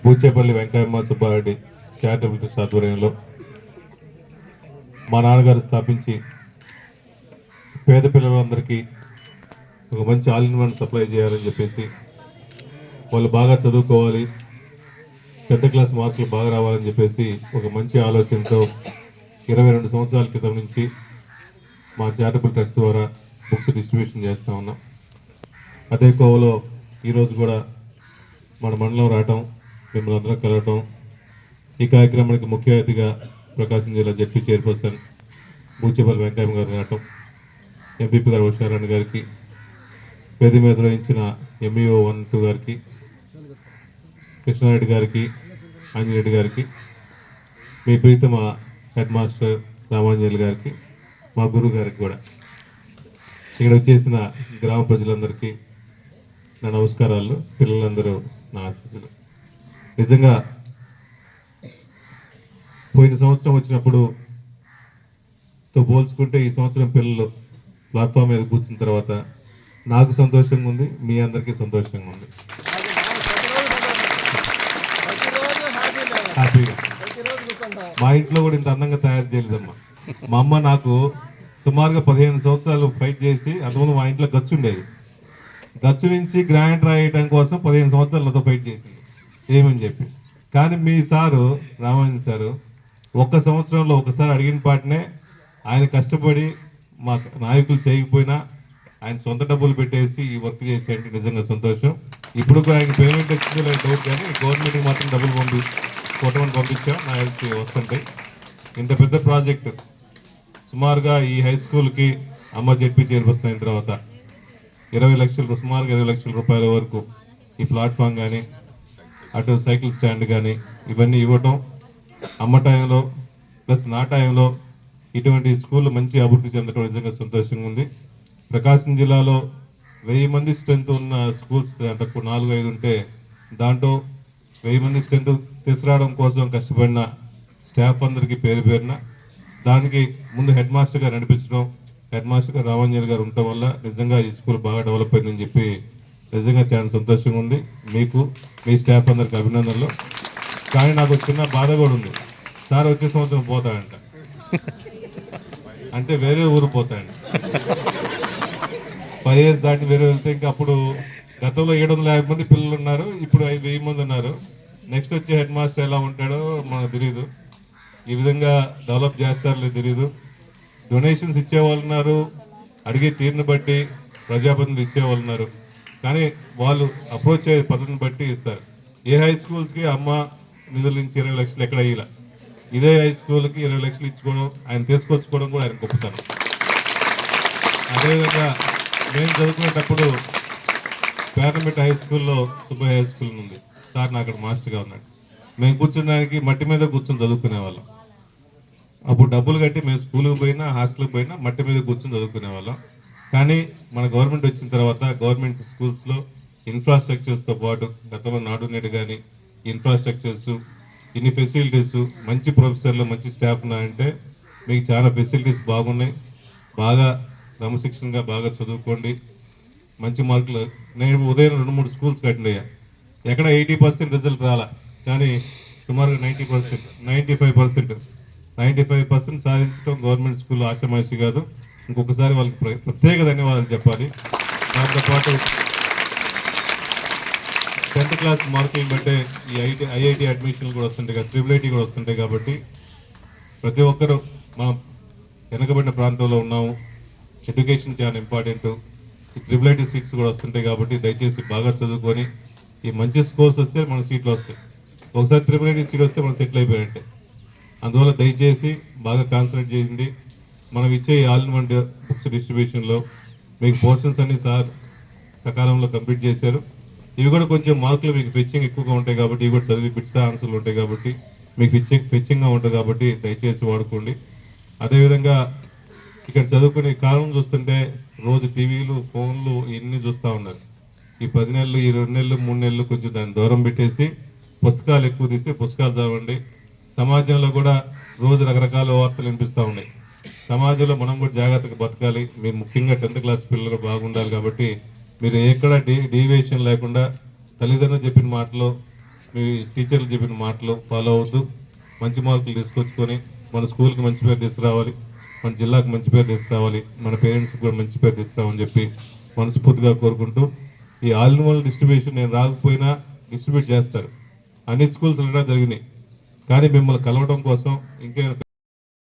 Boochepalli Venkayamma Subbareddy charitable trust ఆధ్వర్యంలో మా నాన్నగారు స్థాపించి పేద పిల్లలందరికీ ఒక మంచి ఆల్ ఇన్ వన్ సప్లై చేయాలని చెప్పేసి వాళ్ళు బాగా చదువుకోవాలి, పెద్ద క్లాస్ మార్కులు బాగా రావాలని చెప్పేసి ఒక మంచి ఆలోచనతో 22 సంవత్సరాల క్రితం నుంచి మా చారిటబుల్ ట్రస్ట్ ద్వారా బుక్స్ డిస్ట్రిబ్యూషన్ చేస్తూ ఉన్నాం. అదే కోవలో ఈరోజు కూడా మన మండలం రావటం, మిమ్మల్ని అందరం కలవటం, ఈ కార్యక్రమానికి ముఖ్య అతిథిగా ప్రకాశం జిల్లా జడ్పీ చైర్పర్సన్ బూచేపల్లి వెంకయ్య గారు రావటం, ఎంపీపీ గారు ఉషారాణి గారికి, వేది మీద నిర్వహించిన ఎంఈఓ 1-2 గారికి, కృష్ణారెడ్డి గారికి, ఆంజనేయుడు గారికి, మీ ప్రీతమ హెడ్ మాస్టర్ రామాంజలి గారికి, మా గురువు గారికి కూడా, ఇక్కడ వచ్చేసిన గ్రామ ప్రజలందరికీ నా నమస్కారాలు, పిల్లలందరూ నా ఆశీస్సులు. నిజంగా పోయిన సంవత్సరం వచ్చినప్పుడు తో పోల్చుకుంటే ఈ సంవత్సరం పిల్లలు ప్లాట్ఫామ్ మీద కూర్చున్న తర్వాత నాకు సంతోషంగా ఉంది, మీ అందరికీ సంతోషంగా ఉంది, హ్యాపీగా. మా ఇంట్లో కూడా ఇంత అందంగా తయారు చేయలేదమ్మా. మా అమ్మ నాకు సుమారుగా 15 సంవత్సరాలు ఫైట్ చేసి, అందువల్ల మా ఇంట్లో గచ్చు ఉండేది, గచ్చు నుంచి గ్రాండ్ రాయటం కోసం 15 సంవత్సరాలు నాతో ఫైట్ చేసింది ఏమని చెప్పి. కానీ మీ సారు రామాంజన్ సారు ఒక్క సంవత్సరంలో ఒకసారి అడిగిన పాటనే ఆయన కష్టపడి మా నాయకులు చేయకపోయినా ఆయన సొంత డబ్బులు పెట్టేసి ఈ వర్క్ చేసేయండి, నిజంగా సంతోషం. ఇప్పుడు ఆయన పేమెంట్ వచ్చిందో లేదు డౌట్, కానీ గవర్నమెంట్కి మాత్రం డబ్బులు పంపించాం, నా హెల్త్ వస్తుంటాయి. ఇంత పెద్ద ప్రాజెక్టు సుమారుగా ఈ హై స్కూల్కి అమ్మ జడ్పీ చైర్పర్సన్ అయిన తర్వాత 20 లక్షలు, సుమారుగా 20 లక్షల రూపాయల వరకు ఈ ప్లాట్ఫామ్ కానీ, అటు సైకిల్ స్టాండ్ కానీ ఇవన్నీ ఇవ్వటం అమ్మ టైంలో ప్లస్ నా టైంలో ఇటువంటి స్కూల్ మంచి అభివృద్ధి చెందడం నిజంగా సంతోషంగా ఉంది. ప్రకాశం జిల్లాలో 1000 మంది స్ట్రెంత్ ఉన్న స్కూల్స్ అంటే 4-5 ఉంటే దాంట్లో 1000 మంది స్ట్రెంత్ తీసుకురావడం కోసం కష్టపడిన స్టాఫ్ అందరికీ పేరు పేరున, దానికి ముందు హెడ్ మాస్టర్ గారు నడిపించడం, హెడ్ మాస్టర్ గారు రామాంజలి గారు ఉండటం వల్ల నిజంగా ఈ స్కూల్ బాగా డెవలప్ అయిందని చెప్పి నిజంగా చాలా సంతోషంగా ఉంది. మీకు మీ స్టాఫ్ అందరికి అభినందనలు. కానీ నాకు చిన్న బాధ కూడా ఉంది, సార్ వచ్చే సంవత్సరం పోతాడంట, అంటే వేరే ఊరు పోతాయండి. 5 years దాటి వేరే వెళ్తే ఇంకా అప్పుడు గతంలో 750 మంది పిల్లలు ఉన్నారు, ఇప్పుడు 1000 మంది ఉన్నారు. నెక్స్ట్ వచ్చే హెడ్ మాస్టర్ ఎలా ఉంటాడో మనకు తెలియదు, ఈ విధంగా డెవలప్ చేస్తారో తెలియదు. డొనేషన్స్ ఇచ్చేవాళ్ళు ఉన్నారు, అడిగే తీరుని బట్టి ప్రజాప్రతినిధులు ఇచ్చేవాళ్ళు ఉన్నారు, కానీ వాళ్ళు అప్రోచ్ అయ్యే పద్ధతిని బట్టి ఇస్తారు. ఏ హై స్కూల్స్కి అమ్మ నిధుల నుంచి 20 లక్షలు ఎక్కడ ఇయ్యాల, ఇదే హై స్కూల్కి 20 లక్షలు ఇచ్చుకోవడం, ఆయన తీసుకొచ్చుకోవడం కూడా ఆయన గొప్పతనం. అదేవిధంగా నేను చదువుకునేటప్పుడు పేరమిట్ హై స్కూల్లో సుబ్బయ్య హై స్కూల్ ఉంది, సార్ నా అక్కడ మాస్టర్గా ఉన్నాడు. మేము కూర్చున్నానికి మట్టి మీద కూర్చొని చదువుకునే వాళ్ళం. అప్పుడు డబ్బులు కట్టి మేము స్కూల్కి పోయినా హాస్టల్కి పోయినా మట్టి మీద కూర్చొని చదువుకునే వాళ్ళం. కానీ మన గవర్నమెంట్ వచ్చిన తర్వాత గవర్నమెంట్ స్కూల్స్లో ఇన్ఫ్రాస్ట్రక్చర్స్తో పాటు గతంలో నాడు నేడు కానీ ఇన్ఫ్రాస్ట్రక్చర్స్, ఇన్ని ఫెసిలిటీస్, మంచి ప్రొఫెసర్లు, మంచి స్టాఫ్ ఉన్నాయంటే మీకు చాలా ఫెసిలిటీస్ బాగున్నాయి. బాగా క్రమశిక్షణగా బాగా చదువుకోండి, మంచి మార్కులు. నేను ఉదయం 2-3 స్కూల్స్ కట్టిన అయ్యా, ఎక్కడ 80% రిజల్ట్ రాలా, కానీ సుమారుగా 90%, 95% సాధించడం గవర్నమెంట్ స్కూల్లో ఆశామాషి కాదు. ఇంకొకసారి వాళ్ళకి ప్రత్యేక ధన్యవాదాలు చెప్పాలి. దాంతోపాటు 10th క్లాస్ మార్కులను బట్టే ఈ ఐఐటి అడ్మిషన్లు కూడా వస్తుంటాయి కదా, ట్రిపుల్ కూడా వస్తుంటాయి. కాబట్టి ప్రతి ఒక్కరూ మనం వెనకబడిన ప్రాంతంలో ఉన్నాము, ఎడ్యుకేషన్ చాలా ఇంపార్టెంట్. ఈ ట్రిపుల్ సీట్స్ కూడా వస్తుంటాయి కాబట్టి దయచేసి బాగా చదువుకొని ఈ మంచి స్కోర్స్ వస్తే మన సీట్లు వస్తాయి. ఒకసారి ట్రిపుల్ సీట్ వస్తే మనం సెటిల్ అయిపోయినట్టే. అందువల్ల దయచేసి బాగా కాన్సన్ట్రేట్ చేయండి. మనం ఇచ్చే ఆల్ ఇన్ వన్ బుక్స్ డిస్ట్రిబ్యూషన్లో మీకు పోర్షన్స్ అన్ని సార్ సకాలంలో కంప్లీట్ చేశారు. ఇవి కూడా కొంచెం మార్కులు మీకు ఫెచ్చింగ్ ఎక్కువగా ఉంటాయి కాబట్టి, ఇవి కూడా చదివి బిట్స్ ఆన్సర్లు ఉంటాయి కాబట్టి మీకు ఫెచ్చింగ్గా ఉంటుంది కాబట్టి దయచేసి వాడుకోండి. అదేవిధంగా ఇక్కడ చదువుకునే కాలం చూస్తుంటే రోజు టీవీలు, ఫోన్లు ఇన్ని చూస్తూ ఉన్నారు. ఈ 10 నెలలు, ఈ 2 నెలలు, 3 నెలలు కొంచెం దాన్ని దూరం పెట్టేసి పుస్తకాలు ఎక్కువ తీసి పుస్తకాలు చదవండి. సమాజంలో కూడా రోజు రకరకాల వార్తలు వినిపిస్తూ ఉన్నాయి. సమాజంలో మనం కూడా జాగ్రత్తగా బతకాలి. మీరు ముఖ్యంగా 10th క్లాస్ పిల్లలు బాగుండాలి కాబట్టి మీరు ఎక్కడ డీవియేషన్ లేకుండా తల్లిదండ్రులు చెప్పిన మాటలు, మీ టీచర్లు చెప్పిన మాటలు ఫాలో అవుతూ మంచి మార్కులు తీసుకొచ్చుకొని మన స్కూల్కి మంచి పేరు తీసుకురావాలి, మన జిల్లాకు మంచి పేరు తీసుకురావాలి, మన పేరెంట్స్కి కూడా మంచి పేరు తీసుకురావాలని చెప్పి మనస్ఫూర్తిగా కోరుకుంటూ, ఈ ఆల్ ఇన్ వన్ డిస్ట్రిబ్యూషన్ నేను రాకపోయినా డిస్ట్రిబ్యూట్ చేస్తారు. అన్ని స్కూల్స్ జరిగినాయి, కానీ మిమ్మల్ని కలవడం కోసం ఇంకే